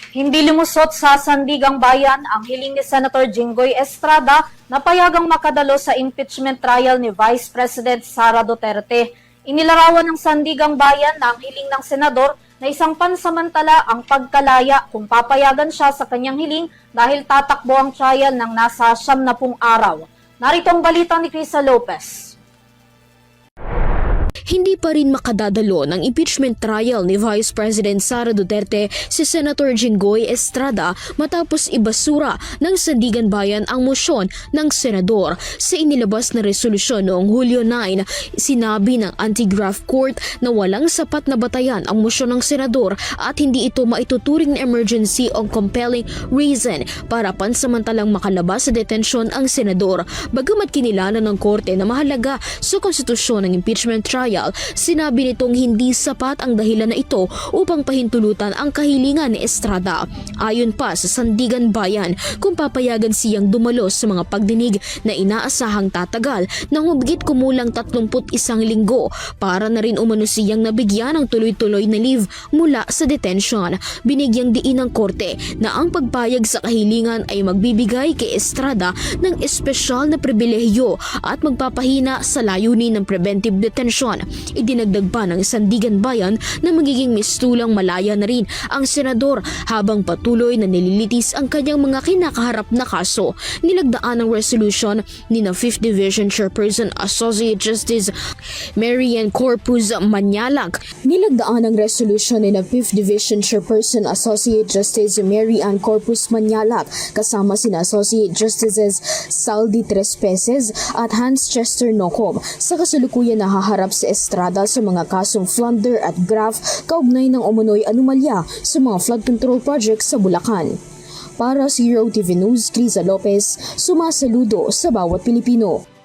Hindi lumusot sa Sandigang Bayan ang hiling ni Senator Jinggoy Estrada na payagang makadalo sa impeachment trial ni Vice President Sara Duterte. Inilarawan ng Sandigang Bayan na ang hiling ng senador na isang pansamantala ang pagkalaya kung papayagan siya sa kanyang hiling dahil tatakbo ang trial ng nasa 70 araw. Narito ang balita ni Crisa Lopez. Hindi pa rin makadadalo ng impeachment trial ni Vice President Sara Duterte si Senator Jinggoy Estrada matapos ibasura ng Sandigan Bayan ang mosyon ng senador. Sa inilabas na resolusyon noong Hulyo 9, sinabi ng Anti-Graft Court na walang sapat na batayan ang mosyon ng senador at hindi ito maituturing na emergency o compelling reason para pansamantalang makalabas sa detensyon ang senador. Bagamat kinilala ng korte na mahalaga sa konstitusyon ng impeachment trial, sinabi nitong hindi sapat ang dahilan na ito upang pahintulutan ang kahilingan ni Estrada. Ayon pa sa Sandigan Bayan, kung papayagan siyang dumalos sa mga pagdinig na inaasahang tatagal ng higit kumulang 31 linggo para na rin umano siyang nabigyan ng tuloy-tuloy na leave mula sa detention. Binigyang diin ng korte na ang pagpayag sa kahilingan ay magbibigay kay Estrada ng espesyal na pribilehyo at magpapahina sa layunin ng preventive detention. Idinagdag pa ng Sandigan Bayan na magiging mistulang malaya na rin ang senador habang patuloy na nililitis ang kanyang mga kinakaharap na kaso. Nilagdaan ng resolution ni na 5th Division Chairperson Associate Justice Marian Corpus Manyalag. Nilagdaan ng resolution ni na 5th Division Chairperson Associate Justice Marian Corpus Manyalag kasama sina Associate Justices Saldi Trespeses at Hans Chester Nocom. Sa kasalukuyan nahaharap sa Estrada sa mga kasong plunder at graft kaugnay ng umunoy anomalya sa mga flood control projects sa Bulacan. Para sa Hero TV News, Crisa Lopez, sumasaludo sa bawat Pilipino.